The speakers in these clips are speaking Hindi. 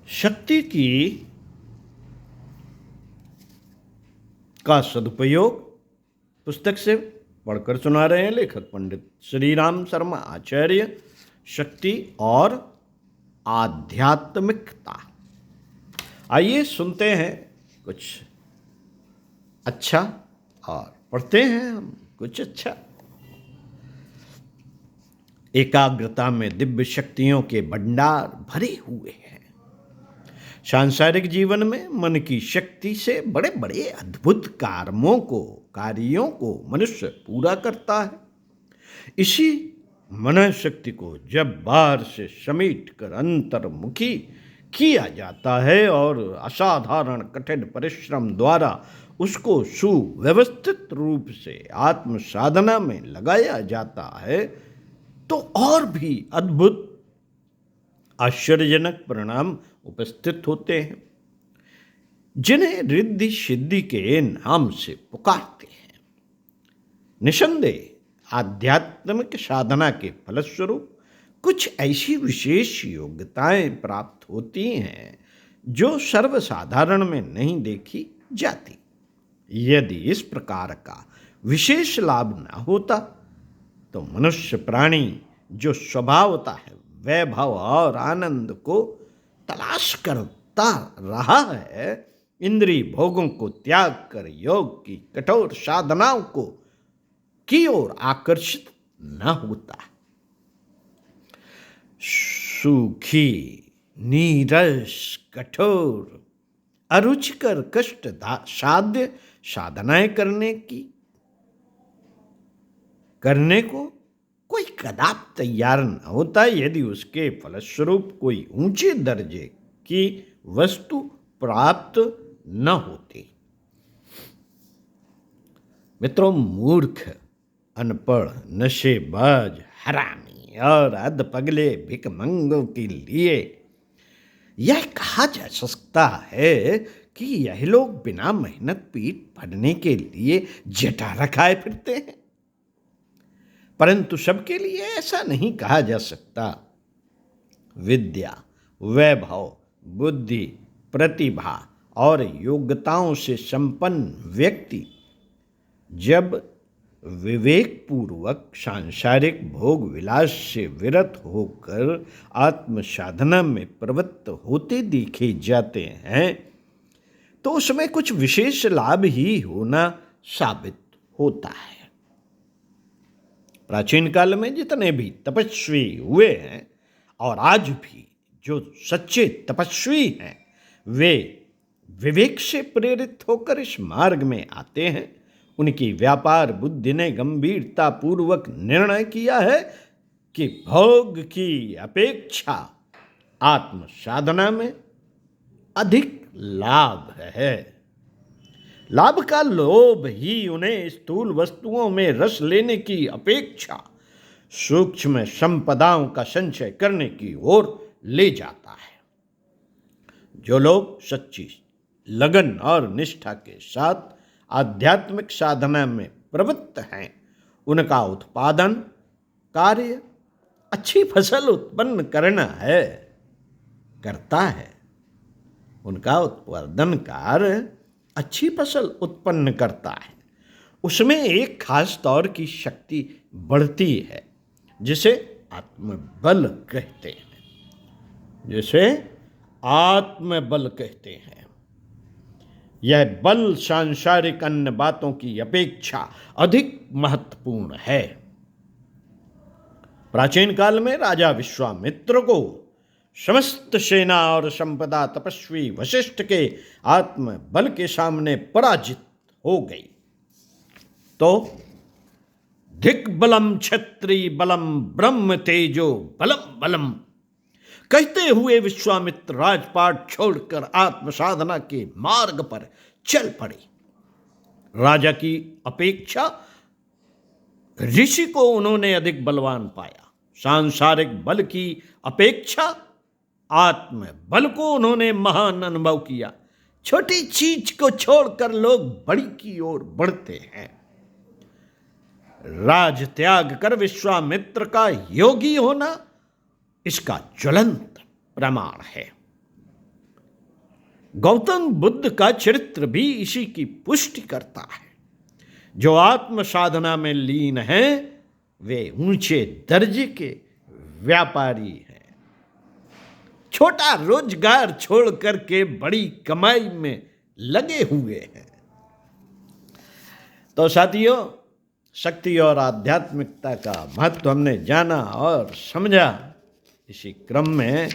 शक्ति की का सदुपयोग पुस्तक से पढ़कर सुना रहे हैं लेखक पंडित श्री राम शर्मा आचार्य। शक्ति और आध्यात्मिकता। आइए सुनते हैं कुछ अच्छा और पढ़ते हैं हम कुछ अच्छा। एकाग्रता में दिव्य शक्तियों के भंडार भरे हुए हैं। सांसारिक जीवन में मन की शक्ति से बड़े बड़े अद्भुत कार्यों को मनुष्य पूरा करता है। इसी मन शक्ति को जब बाहर से समेट कर अंतर्मुखी किया जाता है और असाधारण कठिन परिश्रम द्वारा उसको सुव्यवस्थित रूप से आत्म साधना में लगाया जाता है तो और भी अद्भुत आश्चर्यजनक परिणाम उपस्थित होते हैं, जिन्हें रिद्धि सिद्धि के नाम से पुकारते हैं। निसंदेह आध्यात्मिक साधना के फलस्वरूप कुछ ऐसी विशेष योग्यताएं प्राप्त होती हैं जो सर्वसाधारण में नहीं देखी जाती। यदि इस प्रकार का विशेष लाभ न होता तो मनुष्य प्राणी जो स्वभावता है वैभव और आनंद को तलाश करता रहा है, इंद्रिय भोगों को त्याग कर योग की कठोर साधनाओं की ओर आकर्षित न होता। सूखी, नीरस, कठोर, अरुचिकर, कष्ट साध्य साधनाएं करने को कोई कदाप तैयार न होता यदि उसके फलस्वरूप कोई ऊंचे दर्जे की वस्तु प्राप्त न होती। मित्रों, मूर्ख, अनपढ़, नशेबाज, हरामी और अधपगले भिखमंगों के लिए यह कहा जा सकता है कि यह लोग बिना मेहनत पीठ भरने के लिए जटारा खाए फिरते हैं, परंतु सबके लिए ऐसा नहीं कहा जा सकता। विद्या, वैभव, बुद्धि, प्रतिभा और योग्यताओं से संपन्न व्यक्ति जब विवेकपूर्वक सांसारिक भोग विलास से विरत होकर आत्म साधना में प्रवृत्त होते देखे जाते हैं तो उसमें कुछ विशेष लाभ ही होना साबित होता है। प्राचीन काल में जितने भी तपस्वी हुए हैं और आज भी जो सच्चे तपस्वी हैं वे विवेक से प्रेरित होकर इस मार्ग में आते हैं। उनकी व्यापार बुद्धि ने गंभीरता पूर्वक निर्णय किया है कि भोग की अपेक्षा आत्म साधना में अधिक लाभ है। लाभ का लोभ ही उन्हें स्थूल वस्तुओं में रस लेने की अपेक्षा सूक्ष्म संपदाओं का संचय करने की ओर ले जाता है। जो लोग सच्ची लगन और निष्ठा के साथ आध्यात्मिक साधना में प्रवृत्त हैं, उनका उत्पादन कार्य अच्छी फसल उत्पन्न करता है। उनका उत्पादन कार्य अच्छी फसल उत्पन्न करता है। उसमें एक खास तौर की शक्ति बढ़ती है जिसे आत्मबल कहते हैं। यह बल सांसारिक अन्य बातों की अपेक्षा अधिक महत्वपूर्ण है। प्राचीन काल में राजा विश्वामित्र को समस्त सेना और संपदा तपस्वी वशिष्ठ के आत्म बल के सामने पराजित हो गई तो दिग्बलम क्षत्रिय बलम ब्रह्म तेजो बलम बलम कहते हुए विश्वामित्र राजपाट छोड़कर आत्म साधना के मार्ग पर चल पड़े। राजा की अपेक्षा ऋषि को उन्होंने अधिक बलवान पाया। सांसारिक बल की अपेक्षा आत्म बल को उन्होंने महान अनुभव किया। छोटी चीज को छोड़कर लोग बड़ी की ओर बढ़ते हैं। राज त्याग कर विश्वामित्र का योगी होना इसका ज्वलंत प्रमाण है। गौतम बुद्ध का चरित्र भी इसी की पुष्टि करता है। जो आत्म साधना में लीन हैं वे ऊंचे दर्जे के व्यापारी हैं। छोटा रोजगार छोड़ करके बड़ी कमाई में लगे हुए हैं। तो साथियों, शक्ति और आध्यात्मिकता का महत्व हमने जाना और समझा। इसी क्रम में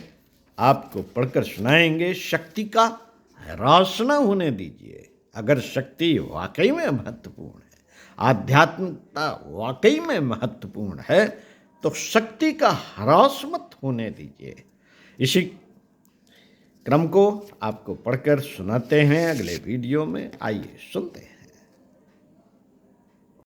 आपको पढ़कर सुनाएंगे, शक्ति का ह्रास न होने दीजिए। अगर शक्ति वाकई में महत्वपूर्ण है, आध्यात्मिकता वाकई में महत्वपूर्ण है, तो शक्ति का ह्रास मत होने दीजिए। इसी क्रम को आपको पढ़कर सुनाते हैं अगले वीडियो में। आइए सुनते हैं।